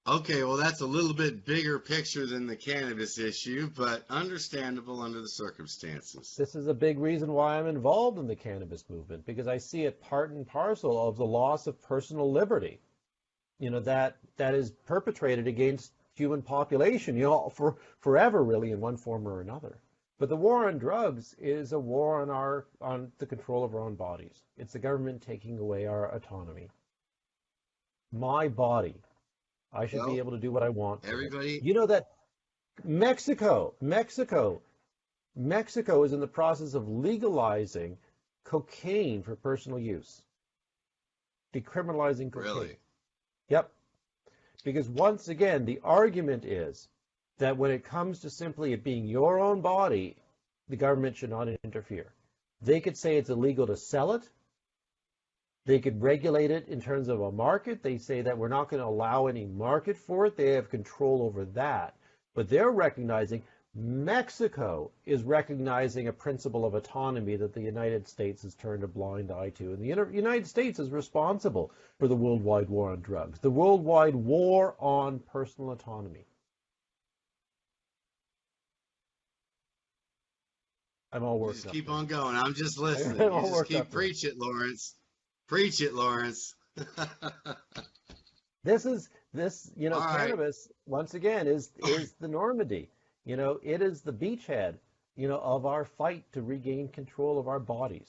Okay, well, that's a little bit bigger picture than the cannabis issue, but understandable under the circumstances. This is a big reason why I'm involved in the cannabis movement, because I see it part and parcel of the loss of personal liberty, that is perpetrated against human population, for forever, really, in one form or another. But the war on drugs is a war on the control of our own bodies. It's the government taking away our autonomy. My body. I should be Well, able to do what I want with it. everybody, You know that Mexico is in the process of legalizing cocaine for personal use, decriminalizing cocaine. really, Yep. Because once again, the argument is that when it comes to simply it being your own body, the government should not interfere. They could say it's illegal to sell it. They could regulate it in terms of a market. They say that we're not going to allow any market for it. They have control over that. But they're recognizing, Mexico is recognizing a principle of autonomy that the United States has turned a blind eye to. And the United States is responsible for the worldwide war on drugs, the worldwide war on personal autonomy. I'm all you worked just up keep now. on going. I'm just I'm listening. You all just worked keep up now. preach it, Lawrence. Preach it, Lawrence. All right. Cannabis, once again, is the Normandy. It is the beachhead, of our fight to regain control of our bodies.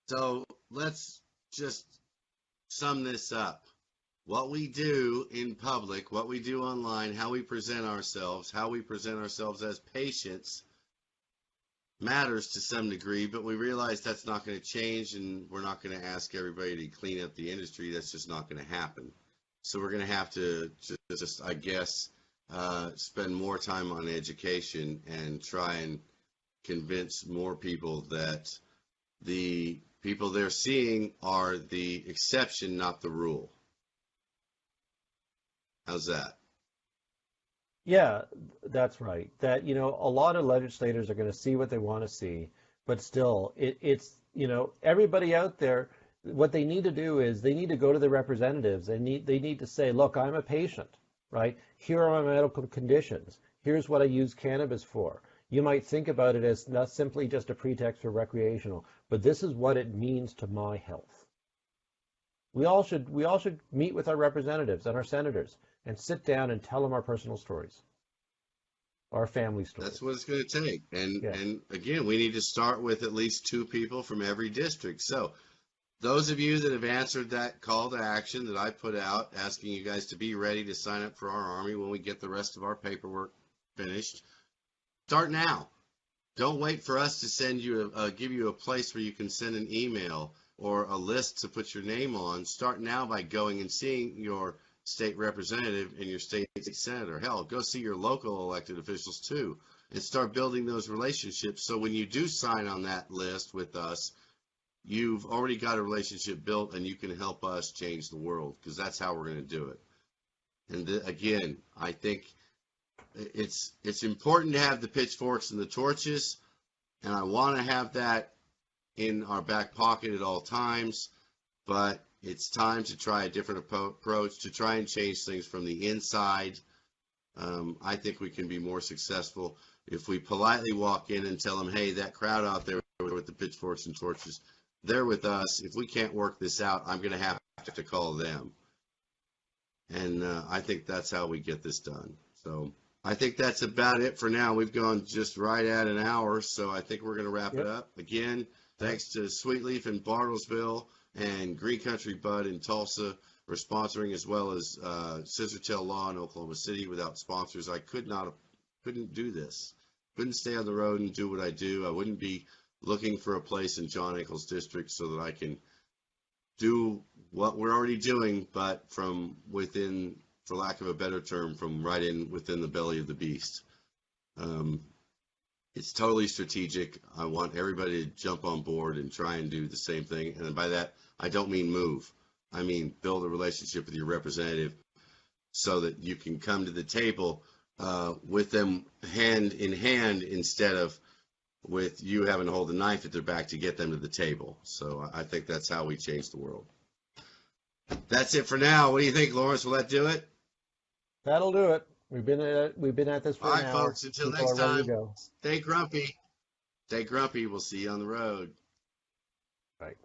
So let's just sum this up. What we do in public, what we do online, how we present ourselves as patients matters to some degree, but we realize that's not going to change, and we're not going to ask everybody to clean up the industry. That's just not going to happen. So we're going to have to just I guess, spend more time on education and try and convince more people that the people they're seeing are the exception, not the rule. How's that? Yeah, that's right. That, a lot of legislators are going to see what they want to see, but still, everybody out there, what they need to do is they need to go to their representatives. They need to say, look, I'm a patient, right? Here are my medical conditions. Here's what I use cannabis for. You might think about it as not simply just a pretext for recreational, but this is what it means to my health. We all should meet with our representatives and our senators and sit down and tell them our personal stories, our family That's stories. what it's going to take. And Yeah. and again, we need to start with at least two people from every district. So those of you that have answered that call to action that I put out, asking you guys to be ready to sign up for our army when we get the rest of our paperwork finished, start now. Don't wait for us to send you give you a place where you can send an email or a list to put your name on. Start now by going and seeing your state representative and your state senator. Hell, go see your local elected officials too, and start building those relationships. So when you do sign on that list with us, you've already got a relationship built, and you can help us change the world, because that's how we're going to do it. And again, I think it's important to have the pitchforks and the torches, and I want to have that in our back pocket at all times, but it's time to try a different approach to try and change things from the inside. I think we can be more successful if we politely walk in and tell them, hey, that crowd out there with the pitchforks and torches, they're with us. If we can't work this out, I'm going to have to call them. And I think that's how we get this done. So I think that's about it for now. We've gone just right at an hour, so I think we're going to wrap it up. Again, thanks to Sweetleaf in Bartlesville and Green Country Bud in Tulsa for sponsoring, as well as Scissortail Law in Oklahoma City. Without sponsors, I couldn't do this. Couldn't stay on the road and do what I do. I wouldn't be looking for a place in John Eccles District so that I can do what we're already doing, but from within, for lack of a better term, from right in within the belly of the beast. It's totally strategic. I want everybody to jump on board and try and do the same thing. And by that, I don't mean move. I mean build a relationship with your representative. so that you can come to the table with them hand in hand instead of with you having to hold the knife at their back to get them to the table. So I think that's how we change the world. That's it for now. What do you think, Lawrence? Will that do it? That'll do it. We've been at this for All an right, hour. folks. Until People next are ready to time, go. stay grumpy. Stay grumpy. We'll see you on the road. Right.